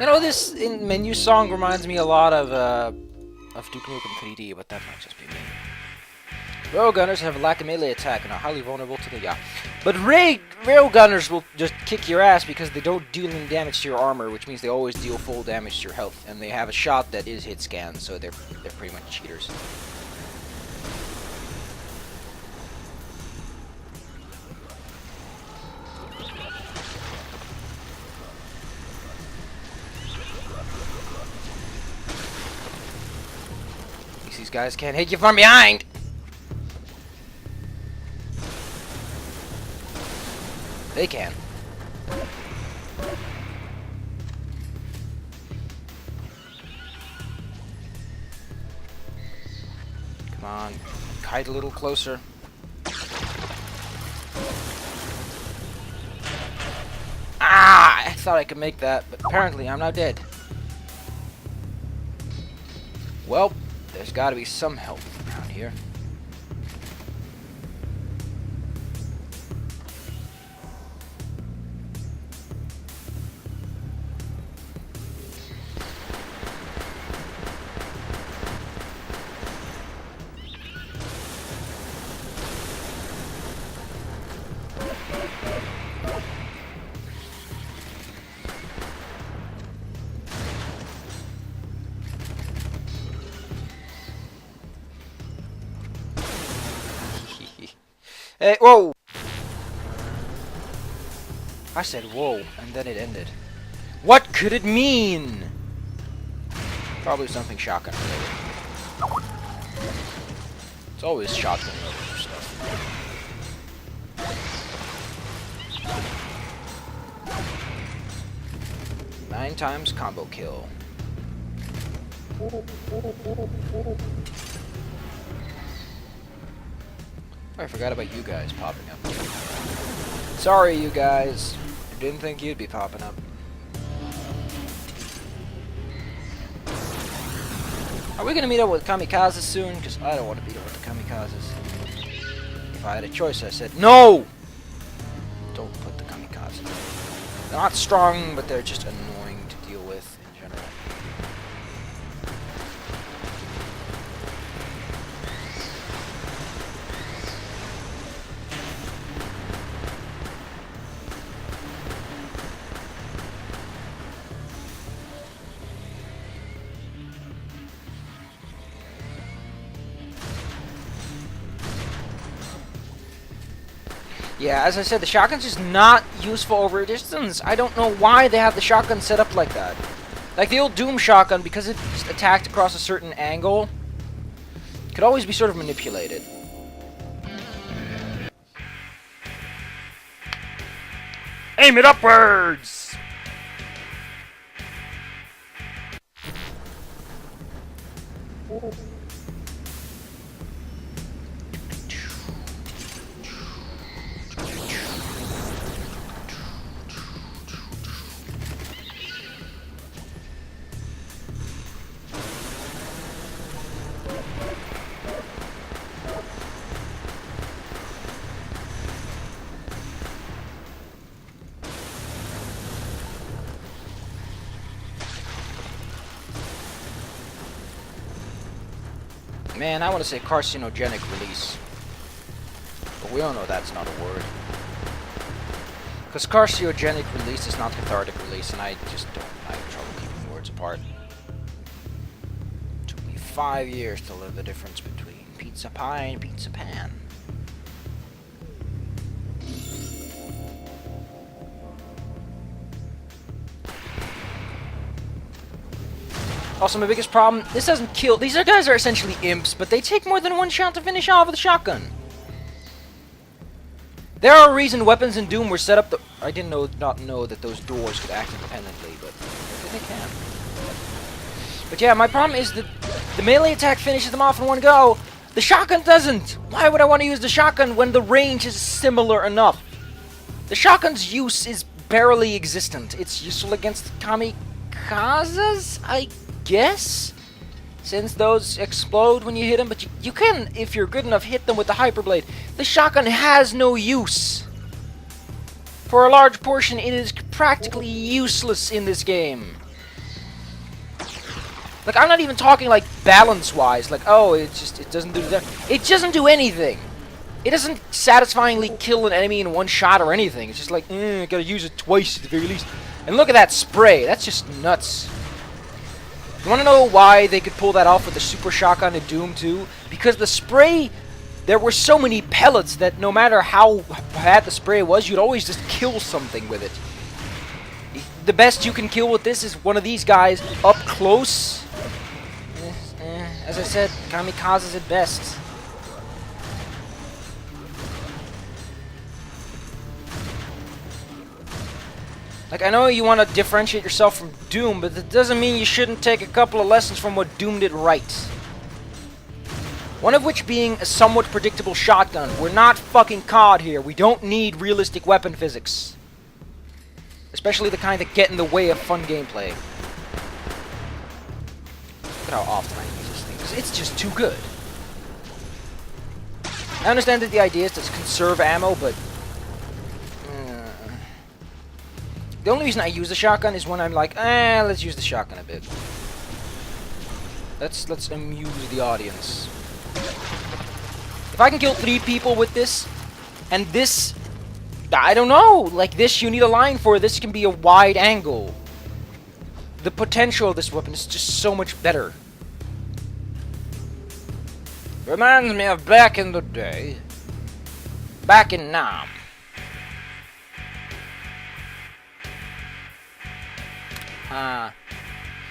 You know, this menu song reminds me a lot of Duke Nukem 3D, but that might just be me. Railgunners have a lack of melee attack and are highly vulnerable to the But Railgunners will just kick your ass because they don't deal any damage to your armor, which means they always deal full damage to your health, and they have a shot that is hit scan, so they're pretty much cheaters. These guys can't hit you from behind! They can. Come on, kite a little closer. Ah! I thought I could make that, but apparently I'm now dead. Well, there's gotta be some help around here. Hey, whoa! I said whoa, and then it ended. What could it mean? Probably something shotgun related. It's always shotgun related stuff. 9 times combo kill. I forgot about you guys popping up. Sorry, you guys. I didn't think you'd be popping up. Are we gonna meet up with kamikazes soon? Because I don't want to meet up with the kamikazes. If I had a choice, I said no! Don't put the kamikazes. They're not strong, but they're just annoying to deal with in general. Yeah, as I said, the shotgun's just not useful over a distance. I don't know why they have the shotgun set up like that. Like the old Doom shotgun, because it just attacked across a certain angle, could always be sort of manipulated. Aim it upwards! Man, I want to say carcinogenic release. But we all know that's not a word. Because carcinogenic release is not cathartic release, and I just don't. I have trouble keeping words apart. It took me 5 years to learn the difference between pizza pie and pizza pan. Also, my biggest problem, this doesn't kill. These guys are essentially imps, but they take more than one shot to finish off with a shotgun. There are a reason weapons in Doom were set up. I didn't not know that those doors could act independently, but they can. But yeah, my problem is that the melee attack finishes them off in one go. The shotgun doesn't. Why would I want to use the shotgun when the range is similar enough? The shotgun's use is barely existent. It's useful against kamikazes, I guess, since those explode when you hit them, but you can, if you're good enough, hit them with the Hyperblade. The shotgun has no use. For a large portion, it is practically useless in this game. Like, I'm not even talking, like, balance-wise. Like, oh, it doesn't do that. It doesn't do anything. It doesn't satisfyingly kill an enemy in one shot or anything. It's just like, gotta use it twice at the very least. And look at that spray. That's just nuts. You wanna know why they could pull that off with the super shotgun in Doom 2? Because the spray, there were so many pellets that no matter how bad the spray was, you'd always just kill something with it. The best you can kill with this is one of these guys up close. As I said, kamikazes at best. Like, I know you want to differentiate yourself from Doom, but that doesn't mean you shouldn't take a couple of lessons from what Doom did right. One of which being a somewhat predictable shotgun. We're not fucking COD here. We don't need realistic weapon physics. Especially the kind that get in the way of fun gameplay. Look at how often I use this thing. It's just too good. I understand that the idea is to conserve ammo, but the only reason I use the shotgun is when I'm like, let's use the shotgun a bit. Let's amuse the audience. If I can kill 3 people with this, and this, I don't know, like this you need a line for, this can be a wide angle. The potential of this weapon is just so much better. Reminds me of back in the day. Back in Nam.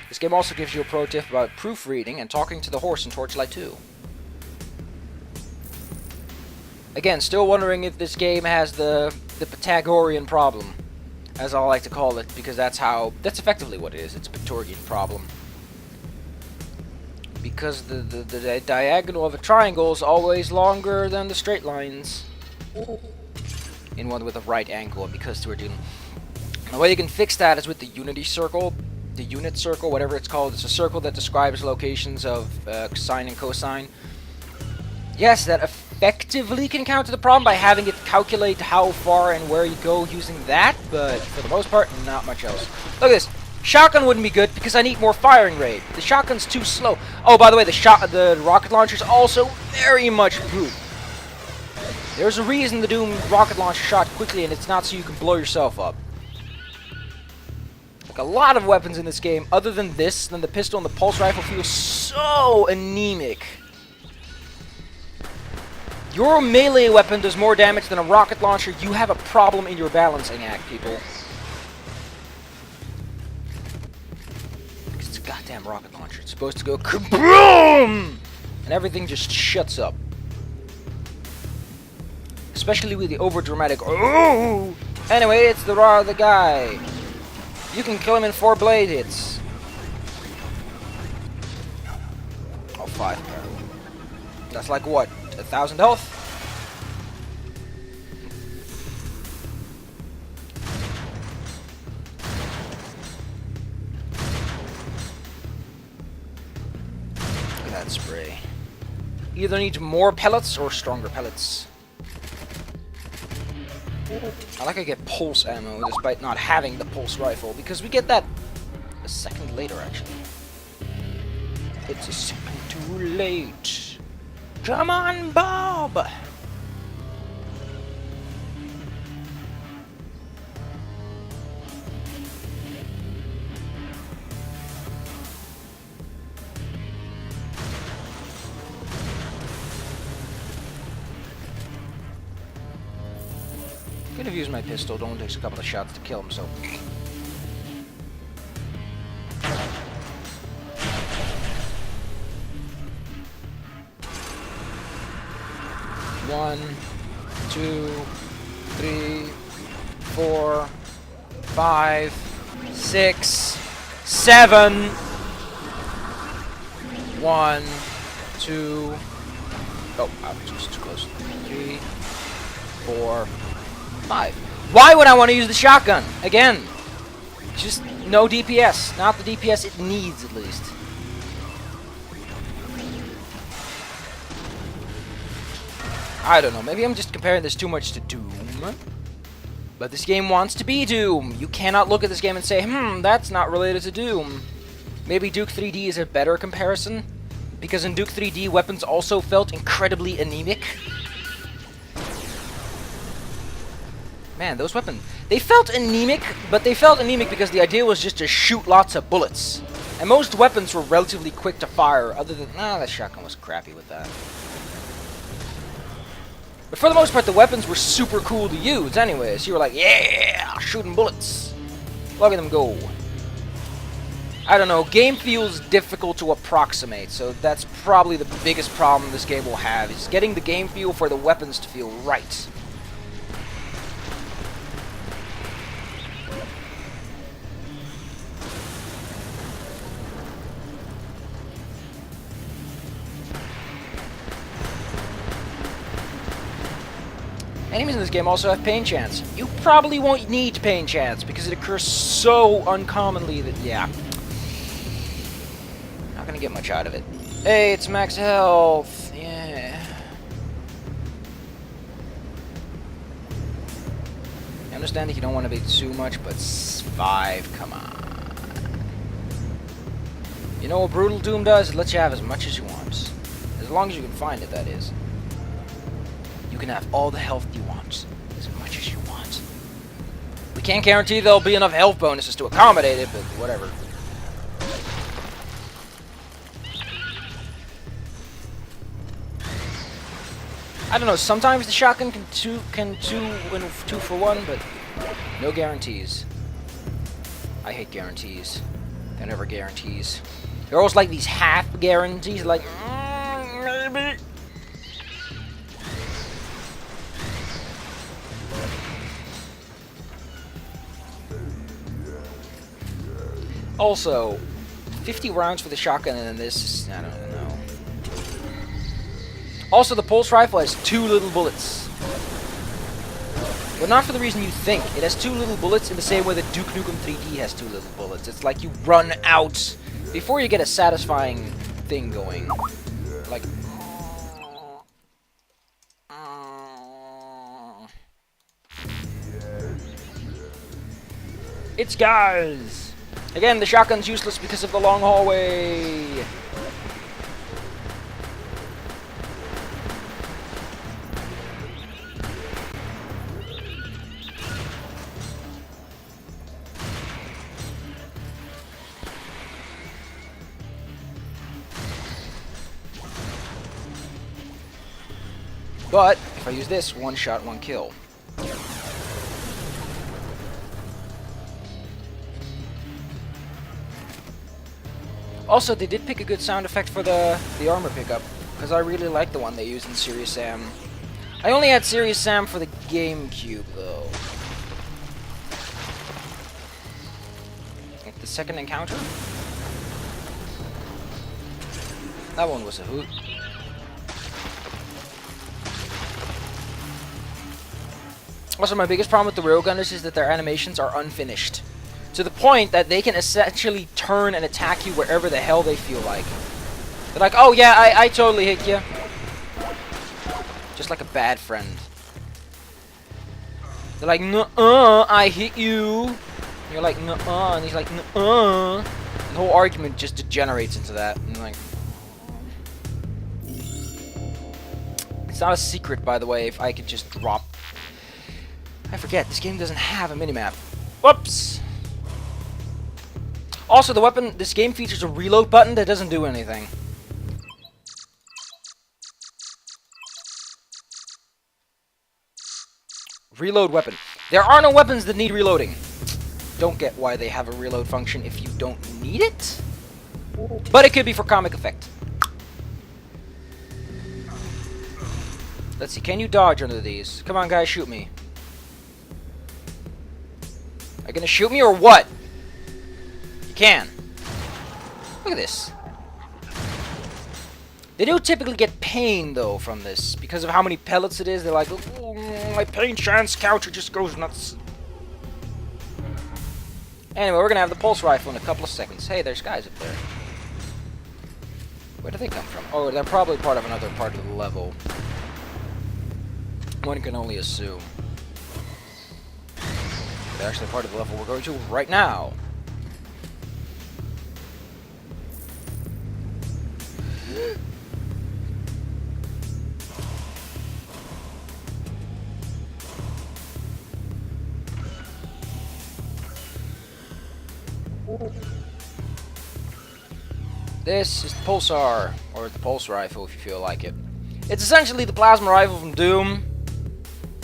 This game also gives you a pro tip about proofreading and talking to the horse in Torchlight 2. Again, still wondering if this game has the Pythagorean problem, as I like to call it, because that's effectively what it is. It's a Pythagorean problem. Because the diagonal of a triangle is always longer than the straight lines in one with a right angle, and because we're dealing... The way you can fix that is with the unity circle, the unit circle, whatever it's called. It's a circle that describes locations of sine and cosine. Yes, that effectively can counter the problem by having it calculate how far and where you go using that, but for the most part, not much else. Look at this. Shotgun wouldn't be good because I need more firing rate. The shotgun's too slow. Oh, by the way, the rocket launcher's also very much poop. There's a reason the Doom rocket launcher shot quickly, and it's not so you can blow yourself up. Like, a lot of weapons in this game, other than this, than the pistol and the pulse rifle, feel so anemic. Your melee weapon does more damage than a rocket launcher. You have a problem in your balancing act, people. Because it's a goddamn rocket launcher. It's supposed to go KABOOM! And everything just shuts up. Especially with the over-dramatic, oh! Anyway, it's the guy. You can kill him in 4 blade hits. Oh, 5. That's like what? 1,000 health? Look at that spray. Either needs more pellets or stronger pellets. I like I get pulse ammo despite not having the pulse rifle, because we get that a second later, actually. It's a second too late. Come on, Bob! Could have used my pistol, it only takes a couple of shots to kill him, so... One, 2, 3, 4, 5, 6, 7. 1, 2. Oh, I was just too close. 3, 4, 5. Why would I want to use the shotgun? Again, just no DPS. Not the DPS it needs, at least. I don't know, maybe I'm just comparing this too much to Doom. But this game wants to be Doom. You cannot look at this game and say, that's not related to Doom. maybe Duke 3D is a better comparison, because in Duke 3D, weapons also felt incredibly anemic. Man, those weapons, they felt anemic, but they felt anemic because the idea was just to shoot lots of bullets. And most weapons were relatively quick to fire, other than, that shotgun was crappy with that. But for the most part, the weapons were super cool to use anyways. You were like, yeah, shooting bullets. Look at them go. I don't know, game feels difficult to approximate, so that's probably the biggest problem this game will have, is getting the game feel for the weapons to feel right. Enemies in this game also have pain chance. You probably won't need pain chance because it occurs so uncommonly that, yeah. Not gonna get much out of it. Hey, it's max health. Yeah. I understand that you don't want to be too much, but 5, come on. You know what Brutal Doom does? It lets you have as much as you want. As long as you can find it, that is. You can have all the health you want, as much as you want. We can't guarantee there'll be enough health bonuses to accommodate it, but whatever. I don't know, sometimes the shotgun can two for one, but no guarantees. I hate guarantees. They're never guarantees. They're always like these half guarantees, like, maybe. Also, 50 rounds for the shotgun, and then this, I don't know. Also, the pulse rifle has 2 little bullets. But not for the reason you think. It has 2 little bullets in the same way that Duke Nukem 3D has 2 little bullets. It's like you run out before you get a satisfying thing going. Like... It's guys! Again, the shotgun's useless because of the long hallway. But if I use this, 1 shot, 1 kill. Also, they did pick a good sound effect for the armor pickup, because I really like the one they used in Serious Sam. I only had Serious Sam for the GameCube, though. Like the second encounter? That one was a hoot. Also, my biggest problem with the railgunners is that their animations are unfinished. To the point that they can essentially turn and attack you wherever the hell they feel like. They're like, oh yeah, I totally hit you. Just like a bad friend. They're like, nuh-uh, I hit you. And you're like, nuh-uh, and he's like, nuh-uh. The whole argument just degenerates into that. And like, it's not a secret, by the way, if I could just drop. I forget, this game doesn't have a minimap. Whoops! Also, the weapon, this game features a reload button that doesn't do anything. Reload weapon. There are no weapons that need reloading. Don't get why they have a reload function if you don't need it. But it could be for comic effect. Let's see, can you dodge under these? Come on, guys, shoot me. Are you gonna shoot me or what? You can. Look at this. They do typically get pain, though, from this. Because of how many pellets it is, they're like, oh, my pain chance counter just goes nuts. Anyway, we're gonna have the pulse rifle in a couple of seconds. Hey, there's guys up there. Where do they come from? Oh, they're probably part of another part of the level. One can only assume. They're actually part of the level we're going to right now. This is the Pulsar, or the Pulse Rifle if you feel like it. It's essentially the plasma rifle from Doom,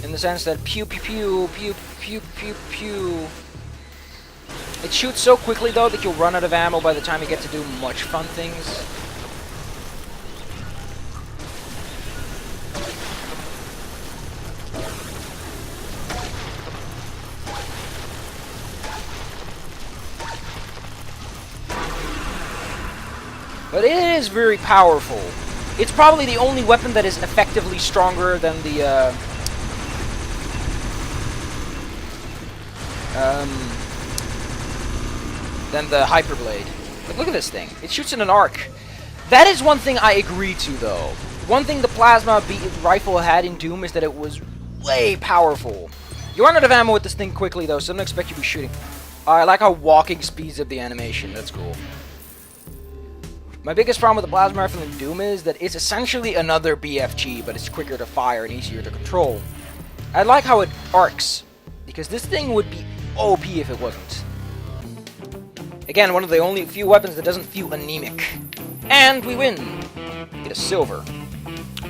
in the sense that pew pew pew pew pew pew pew. It shoots so quickly though that you'll run out of ammo by the time you get to do much fun things. But it is very powerful. It's probably the only weapon that is effectively stronger than the Hyperblade. But look at this thing. It shoots in an arc. That is one thing I agree to, though. One thing the plasma rifle had in Doom is that it was way powerful. You run out of ammo with this thing quickly, though, so don't expect you to be shooting. I like how walking speeds up the animation. That's cool. My biggest problem with the plasma rifle in Doom is that it's essentially another BFG, but it's quicker to fire and easier to control. I like how it arcs, because this thing would be OP if it wasn't. Again, one of the only few weapons that doesn't feel anemic. And we win! Get a silver.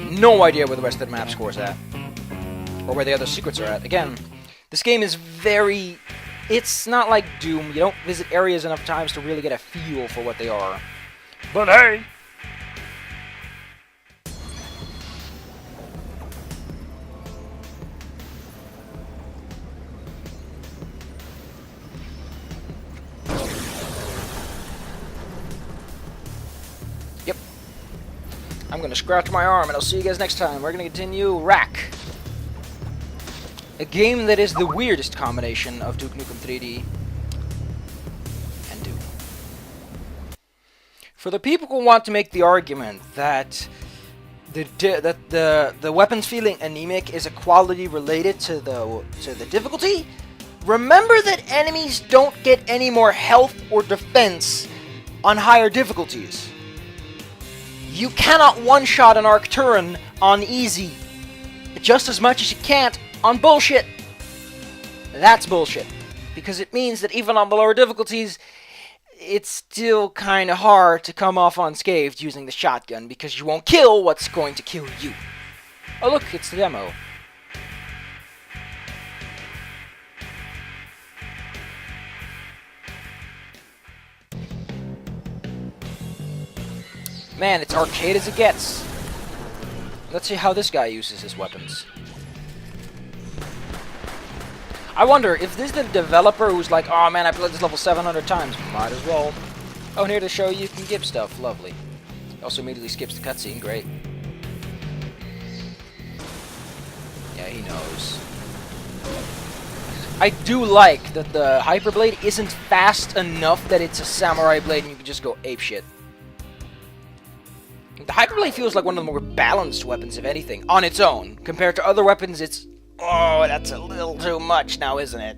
No idea where the rest of the map score's at. Or where the other secrets are at. Again, this game is very... It's not like Doom. You don't visit areas enough times to really get a feel for what they are. But hey! Yep. I'm gonna scratch my arm and I'll see you guys next time. We're gonna continue Wrack. A game that is the weirdest combination of Duke Nukem 3D and Doom. For the people who want to make the argument that the weapons feeling anemic is a quality related to the difficulty, remember that enemies don't get any more health or defense on higher difficulties. You cannot one-shot an Arcturan on easy just as much as you can't on bullshit. That's bullshit, because it means that even on the lower difficulties, it's still kind of hard to come off unscathed using the shotgun, because you won't kill what's going to kill you. Oh look, it's the demo. Man, it's arcade as it gets. Let's see how this guy uses his weapons. I wonder if this is the developer who's like, oh man, I played this level 700 times. Might as well. Oh, and here to show you can give stuff. Lovely. Also immediately skips the cutscene. Great. Yeah, he knows. I do like that the Hyperblade isn't fast enough that it's a samurai blade and you can just go apeshit. The Hyperblade feels like one of the more balanced weapons, if anything, on its own. Compared to other weapons, it's... Oh, that's a little too much now, isn't it?